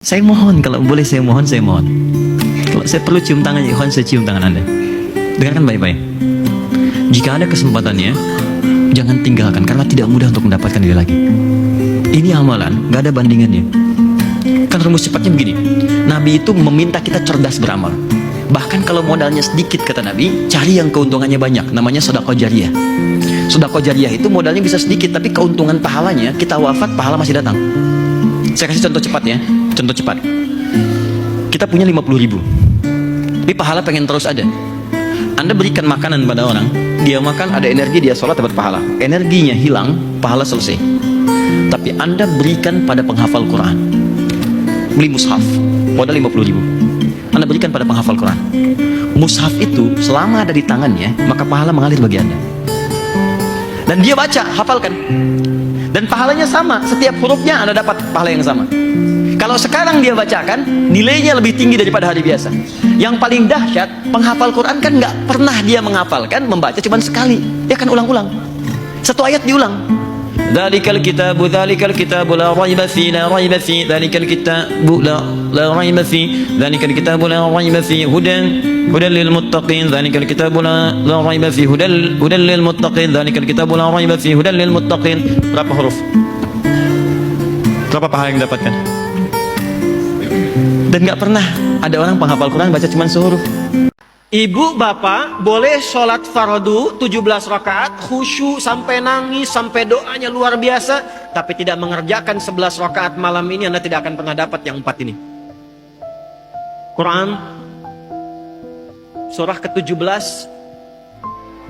Saya mohon, kalau boleh saya mohon, saya mohon. Kalau saya perlu cium tangan Ikhwan, saya cium tangan Anda. Dengarkan baik-baik. Jika ada kesempatannya, jangan tinggalkan, karena tidak mudah untuk mendapatkan dia lagi. Ini amalan, gak ada bandingannya. Kan rumus cepatnya begini. Nabi itu meminta kita cerdas beramal. Bahkan kalau modalnya sedikit, kata Nabi, cari yang keuntungannya banyak. Namanya sedekah jariyah. Sedekah jariyah itu modalnya bisa sedikit, tapi keuntungan pahalanya, kita wafat, pahala masih datang. Saya kasih contoh cepat ya. Contoh cepat. Kita punya 50.000, tapi pahala pengen terus ada. Anda berikan makanan pada orang, dia makan, ada energi, dia sholat, dapat pahala. Energinya hilang, pahala selesai. Tapi Anda berikan pada penghafal Quran, beli mushaf, modal 50.000, Anda berikan pada penghafal Quran. Mushaf itu selama ada di tangannya, maka pahala mengalir bagi Anda. Dan dia baca, hafalkan, dan pahalanya sama. Setiap hurufnya Anda dapat pahala yang sama. Kalau sekarang dia bacakan, nilainya lebih tinggi daripada hari biasa. Yang paling dahsyat, penghafal Quran kan nggak pernah dia menghafalkan, membaca cuma sekali. Dia kan ulang-ulang. Satu ayat diulang. Dzalikal kitabu la raiba fi, la raiba fi, dzalikal kitabu la raiba fi, dzalikal kitabu la raiba fi, hudan lil muttaqin, dzalikal kitabu la raiba fi, hudan lil muttaqin, dzalikal kitabu la raiba fi, hudan lil muttaqin. Berapa huruf? Berapa pahala yang didapatkan? Dan gak pernah ada orang penghafal Quran baca cuma sehuruf. Ibu bapak boleh sholat fardu 17 rakaat, khusyuk sampai nangis, sampai doanya luar biasa, tapi tidak mengerjakan 11 rakaat malam ini, Anda tidak akan pernah dapat yang 4 ini. Quran surah ke-17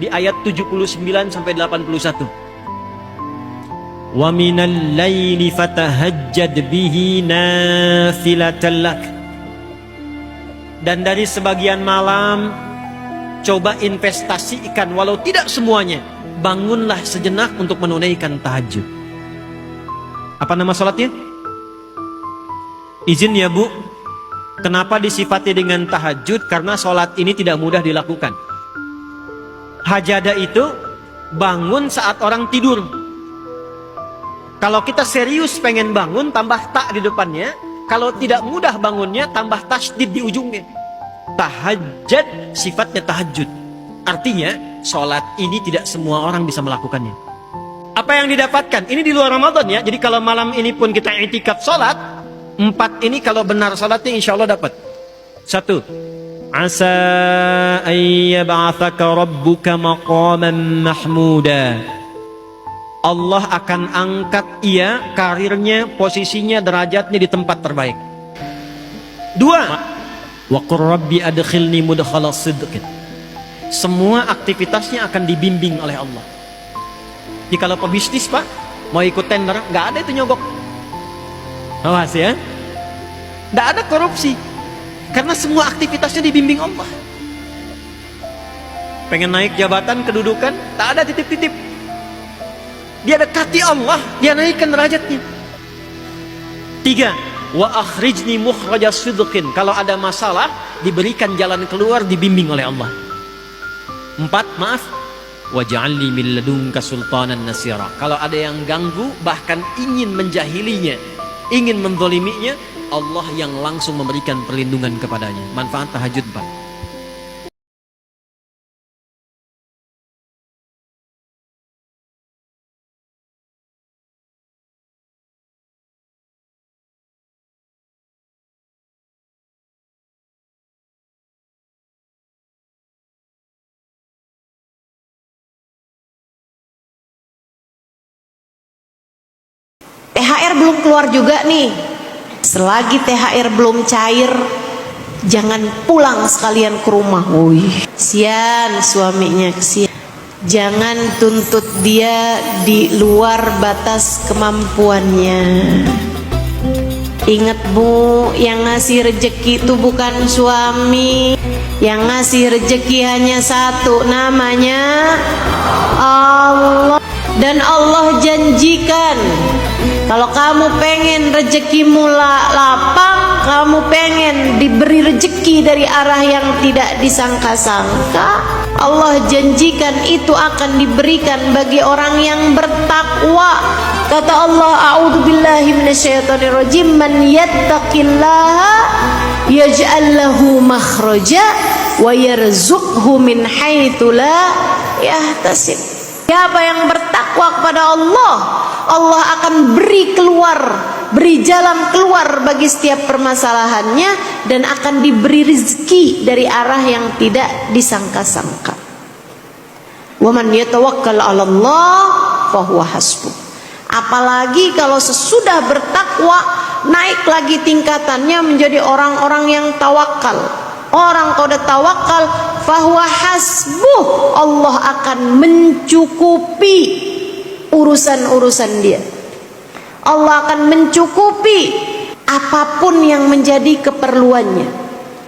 di ayat 79 sampai 81. Wa minal laili fatahajjad bihi nafilatan lak. Dan dari sebagian malam coba investasikan, walau tidak semuanya, bangunlah sejenak untuk menunaikan tahajud. Apa nama salatnya? Izin ya Bu, kenapa disifati dengan tahajud? Karena salat ini tidak mudah dilakukan. Hajadah itu bangun saat orang tidur. Kalau kita serius pengen bangun, tambah tak di depannya. Kalau tidak mudah bangunnya, tambah tasdid di ujungnya. Tahajjud sifatnya tahajud. Artinya, sholat ini tidak semua orang bisa melakukannya. Apa yang didapatkan? Ini di luar Ramadan ya. Jadi kalau malam ini pun kita i'tikaf sholat, 4 ini kalau benar sholatnya insya Allah dapat. 1. Asa ayyab'athaka rabbuka maqaman mahmuda. Allah akan angkat ia, karirnya, posisinya, derajatnya di tempat terbaik. 2. Wa qur rabbi adkhilni mudkhala sidqin. Semua aktivitasnya akan dibimbing oleh Allah. Jadi kalau pebisnis Pak, mau ikut tender, nggak ada itu nyogok. Awas ya, nggak ada korupsi, karena semua aktivitasnya dibimbing Allah. Pengen naik jabatan, kedudukan, tak ada titip-titip. Dia dekati Allah, dia naikkan derajatnya. 3. Wa akhrijni mukhraja sidqin. Kalau ada masalah, diberikan jalan keluar, dibimbing oleh Allah. 4. Maaf, waj'alni min ladunka sultanan nasira. Kalau ada yang ganggu, bahkan ingin menjahilinya, ingin menzaliminya, Allah yang langsung memberikan perlindungan kepadanya. Manfaat tahajud 4. THR belum keluar juga nih. Selagi THR belum cair, jangan pulang sekalian ke rumah. Wih, kesian suaminya, kesian. Jangan tuntut dia di luar batas kemampuannya. Ingat Bu, yang ngasih rezeki itu bukan suami. Yang ngasih rezeki hanya satu, namanya Allah. Dan Allah janjikan, kalau kamu pengen rezekimu lapang, kamu pengen diberi rezeki dari arah yang tidak disangka-sangka, Allah janjikan itu akan diberikan bagi orang yang bertakwa. Kata Allah, a'udzubillahi minasyaitonirrajim, man yattaqillaha yaj'al lahu makhraja wa yarzuqhu min haitsu la yahtasib. Siapa yang bertakwa kepada Allah, Allah akan beri jalan keluar bagi setiap permasalahannya, dan akan diberi rezeki dari arah yang tidak disangka-sangka. Wa man yatawakkal 'ala Allah fa huwa hasbuh. Apalagi kalau sesudah bertakwa, naik lagi tingkatannya menjadi orang-orang yang tawakal. Orang kalau udah tawakal, fahuwa hasbuh, Allah akan mencukupi urusan-urusan dia. Allah akan mencukupi apapun yang menjadi keperluannya.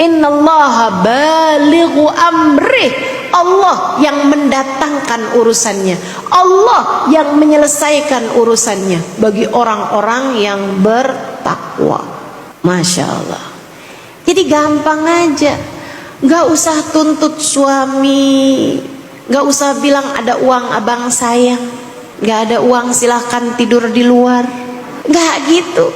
Innallaha balighu amrih. Allah yang mendatangkan urusannya, Allah yang menyelesaikan urusannya bagi orang-orang yang bertakwa. Masya Allah. Jadi gampang aja, gak usah tuntut suami, gak usah bilang ada uang abang sayang, gak ada uang silahkan tidur di luar, gak gitu.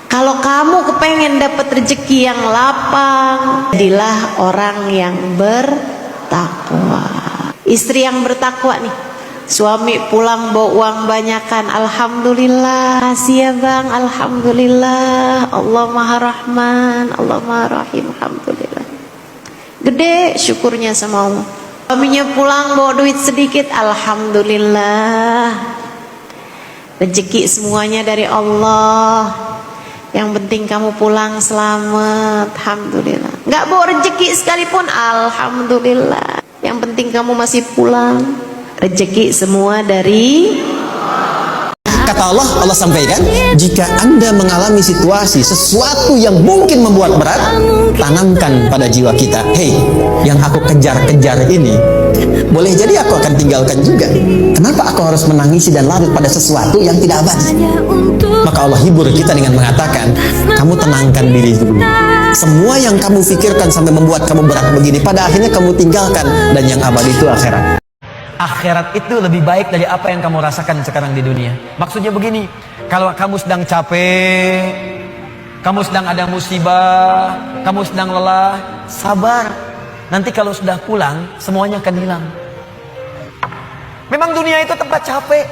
Kalau kamu kepengen dapat rezeki yang lapang, jadilah orang yang bertakwa. Istri yang bertakwa nih, suami pulang bawa uang banyakan, alhamdulillah, kasih ya bang, alhamdulillah, Allah maha rahman, Allah maha rahim, alhamdulillah. Gede syukurnya sama Allah. Suaminya pulang bawa duit sedikit, alhamdulillah, rezeki semuanya dari Allah. Yang penting kamu pulang selamat, alhamdulillah. Nggak bawa rezeki sekalipun, alhamdulillah. Yang penting kamu masih pulang, rezeki semua dari. Kata Allah, Allah sampaikan, jika Anda mengalami situasi sesuatu yang mungkin membuat berat, tanamkan pada jiwa kita, hei, yang aku kejar-kejar ini, boleh jadi aku akan tinggalkan juga. Kenapa aku harus menangisi dan larut pada sesuatu yang tidak abadi? Maka Allah hibur kita dengan mengatakan, kamu tenangkan diri dulu. Semua yang kamu pikirkan sampai membuat kamu berat begini, pada akhirnya kamu tinggalkan, dan yang abadi itu akhirat. Akhirat itu lebih baik dari apa yang kamu rasakan sekarang di dunia. Maksudnya begini, kalau kamu sedang capek, kamu sedang ada musibah, kamu sedang lelah, sabar. Nanti kalau sudah pulang, semuanya akan hilang. Memang dunia itu tempat capek,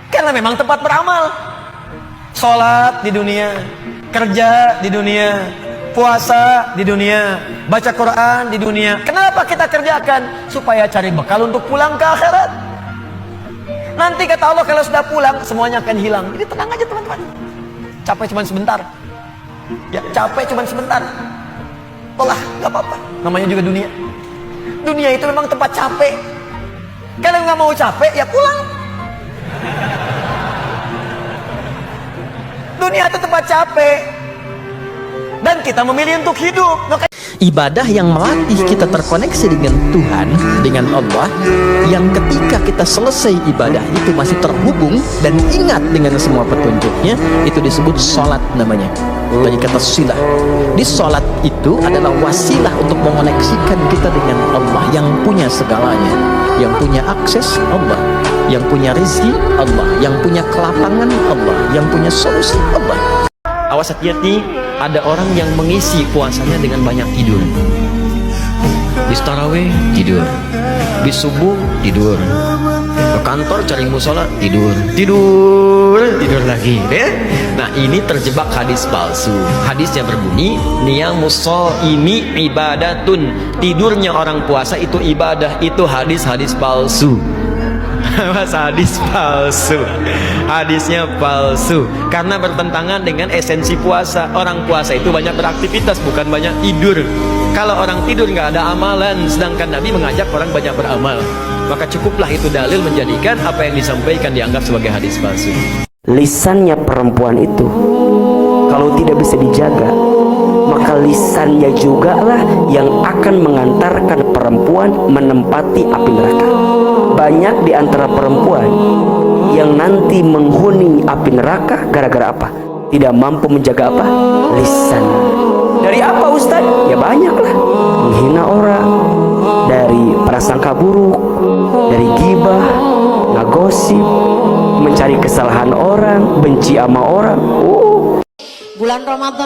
karena memang tempat beramal. Sholat di dunia, kerja di dunia, puasa di dunia, baca Quran di dunia. Kenapa kita kerjakan? Supaya cari bekal untuk pulang ke akhirat. Nanti kata Allah, kalau sudah pulang semuanya akan hilang. Jadi tenang aja teman-teman. Capek cuma sebentar. Ya, capek cuma sebentar. Lelah, gak apa-apa. Namanya juga dunia. Dunia itu memang tempat capek. Kalau nggak mau capek, ya pulang. Dunia itu tempat capek. Dan kita memilih untuk hidup. Ibadah yang melatih kita terkoneksi dengan Tuhan, dengan Allah, yang ketika kita selesai ibadah itu masih terhubung dan ingat dengan semua petunjuknya, itu disebut sholat namanya. Dari kata silah. Di sholat itu adalah wasilah untuk mengoneksikan kita dengan Allah yang punya segalanya, yang punya akses Allah, yang punya rezeki Allah, yang punya kelapangan Allah, yang punya solusi Allah. Awas hati-hati, ada orang yang mengisi puasanya dengan banyak tidur. Bis tarawih tidur, bis subuh tidur, ke kantor cari musola tidur, tidur lagi, deh. Nah, ini terjebak hadis palsu. Hadisnya berbunyi, niyamusso ini ibadatun. Tidurnya orang puasa itu ibadah. Itu hadis palsu. Mas, hadis palsu. Hadisnya palsu karena bertentangan dengan esensi puasa. Orang puasa itu banyak beraktivitas, bukan banyak tidur. Kalau orang tidur nggak ada amalan, sedangkan Nabi mengajak orang banyak beramal. Maka cukuplah itu dalil menjadikan apa yang disampaikan dianggap sebagai hadis palsu. Lisannya perempuan itu kalau tidak bisa dijaga, maka lisannya juga lah yang akan mengantarkan perempuan menempati api neraka. Banyak di antara perempuan yang nanti menghuni api neraka gara-gara apa? Tidak mampu menjaga apa? Lisan. Dari apa Ustaz? Ya banyak lah. Menghina orang, dari prasangka buruk, dari ghibah, ngagosip, gosip, mencari kesalahan orang, benci sama orang. Bulan Ramadan